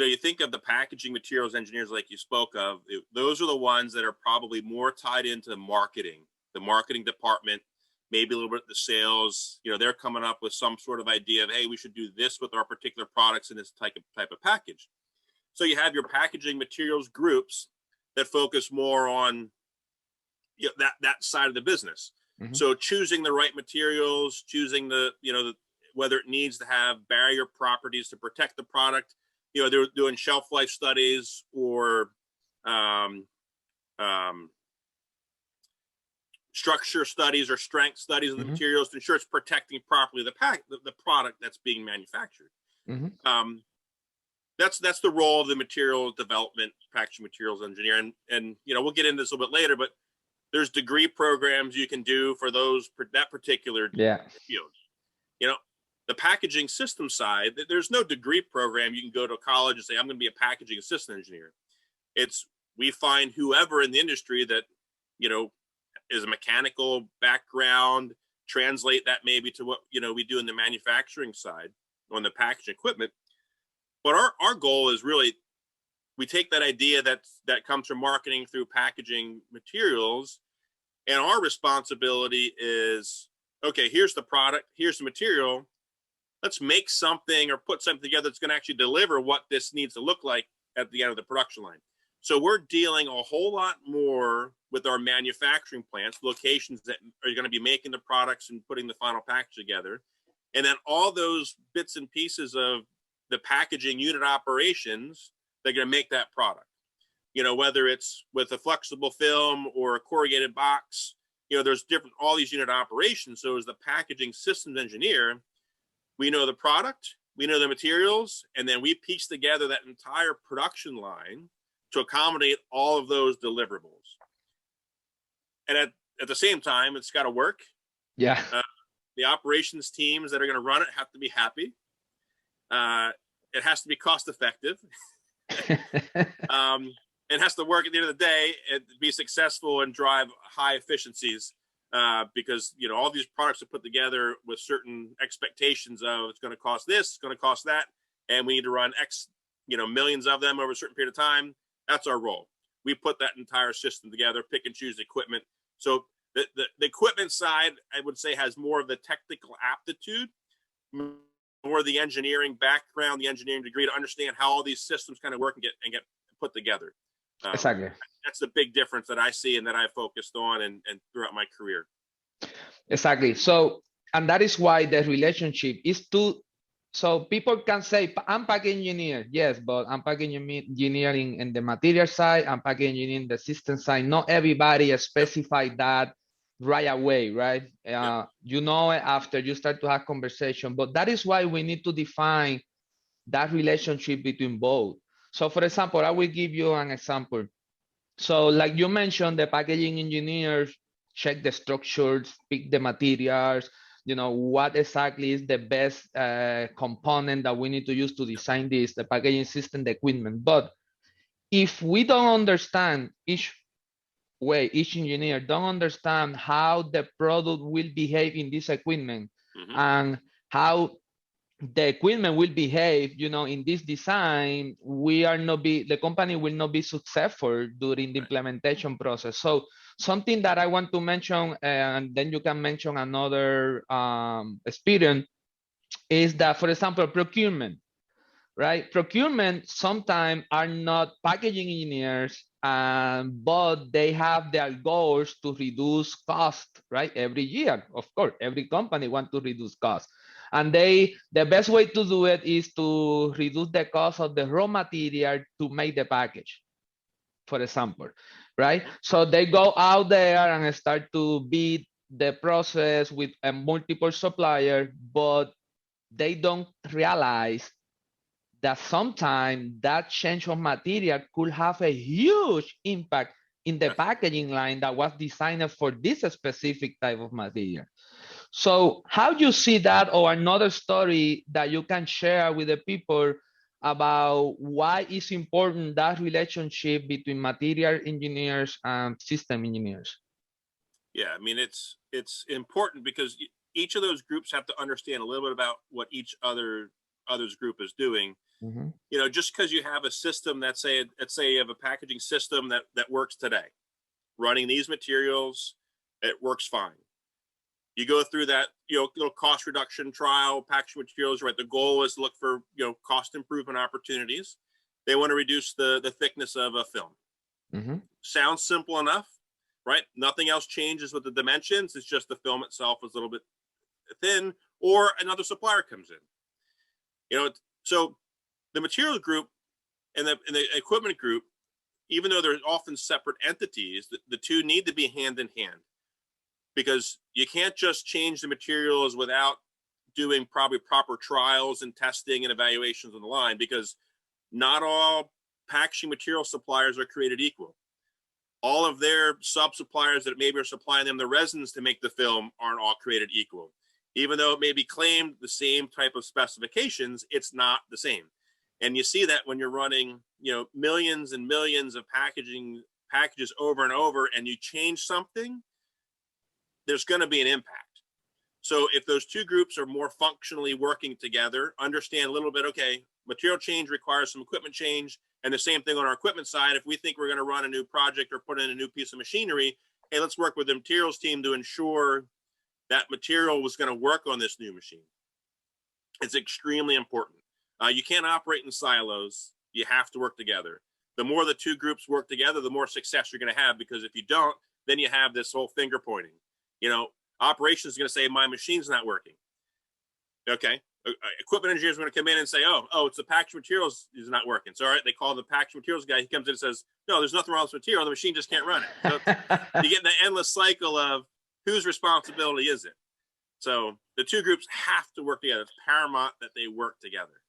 you think of the packaging materials engineers like you spoke of, those are the ones that are probably more tied into the marketing department, maybe a little bit the sales. They're coming up with some sort of idea of, hey, we should do this with our particular products in this type of package. So you have your packaging materials groups that focus more on that side of the business. Mm-hmm. So choosing the right materials, choosing whether it needs to have barrier properties to protect the product. They're doing shelf life studies or structure studies or strength studies of the materials to ensure it's protecting properly the product that's being manufactured. Mm-hmm. That's the role of the material development, packaging materials engineer. And we'll get into this a little bit later, but there's degree programs you can do for that particular field. The packaging system side, there's no degree program. You can go to college and say, I'm going to be a packaging assistant engineer. We find whoever in the industry that, is a mechanical background, translate that maybe to what, we do in the manufacturing side on the packaging equipment. But our goal is really, we take that idea that comes from marketing through packaging materials, and our responsibility is, okay, here's the product, here's the material. Let's make something or put something together that's going to actually deliver what this needs to look like at the end of the production line. So we're dealing a whole lot more with our manufacturing plants, locations that are going to be making the products and putting the final package together. And then all those bits and pieces of the packaging unit operations that are going to make that product. Whether it's with a flexible film or a corrugated box, there's all these unit operations. So as the packaging systems engineer, we know the product, we know the materials, and then we piece together that entire production line to accommodate all of those deliverables. And at the same time, it's got to work. Yeah. The operations teams that are going to run it have to be happy. It has to be cost effective. It has to work at the end of the day and be successful and drive high efficiencies. Because all these products are put together with certain expectations of it's going to cost this, it's going to cost that, and we need to run X, millions of them over a certain period of time. That's our role. We put that entire system together, pick and choose the equipment. So the equipment side, I would say, has more of the technical aptitude, more the engineering background, the engineering degree to understand how all these systems kind of work and get put together. Exactly. That's the big difference that I see and that I focused on and throughout my career. Exactly. So, and that is why the relationship is so people can say, I'm packaging engineer. Yes, but I'm packaging engineering in the material side, I'm packaging engineering in the system side. Not everybody specify that right away, right? You know it after you start to have conversation, but that is why we need to define that relationship between both. So for example, I will give you an example. So like you mentioned, the packaging engineers check the structures, pick the materials, what exactly is the best component that we need to use to design the packaging system, the equipment. But if we don't understand each engineer don't understand how the product will behave in this equipment and how the equipment will behave, in this design, the company will not be successful during the implementation process. So something that I want to mention, and then you can mention another experience, is that, for example, procurement, right? Procurement sometimes are not packaging engineers, but they have their goals to reduce cost, right? Every year, of course, every company wants to reduce cost. And the best way to do it is to reduce the cost of the raw material to make the package, for example, right? So they go out there and start to bid the process with a multiple supplier, but they don't realize that sometimes that change of material could have a huge impact in the packaging line that was designed for this specific type of material. So how do you see that, or another story that you can share with the people about why it's important, that relationship between material engineers and system engineers? Yeah, I mean, it's important because each of those groups have to understand a little bit about what each other's group is doing. You know, just because you have a system let's say you have a packaging system that works today, running these materials, it works fine. You go through that, you know, little cost reduction trial, packaging materials, right? The goal is to look for, you know, cost improvement opportunities. They want to reduce the thickness of a film. Sounds simple enough, right? Nothing else changes with the dimensions. It's just the film itself is a little bit thin, or another supplier comes in. You know, so the materials group and the equipment group, even though they're often separate entities, the two need to be hand in hand, because you can't just change the materials without doing probably proper trials and testing and evaluations on the line, because not all packaging material suppliers are created equal. All of their sub-suppliers that maybe are supplying them the resins to make the film aren't all created equal. Even though it may be claimed the same type of specifications, it's not the same. And you see that when you're running, you know, millions and millions of packages over and over, and you change something, there's going to be an impact. So if those two groups are more functionally working together, understand a little bit, okay, material change requires some equipment change, and the same thing on our equipment side. If we think we're going to run a new project or put in a new piece of machinery, hey, let's work with the materials team to ensure that material was going to work on this new machine. It's extremely important. You can't operate in silos. You have to work together. The more the two groups work together, the more success you're going to have, because if you don't, then you have this whole finger pointing. You know, operations is going to say, my machine's not working. Okay. Equipment engineers are going to come in and say, oh, it's the packaging materials is not working. So, all right, they call the packaging materials guy. He comes in and says, no, there's nothing wrong with the material. The machine just can't run it. So you get in the endless cycle of whose responsibility is it? So the two groups have to work together. It's paramount that they work together.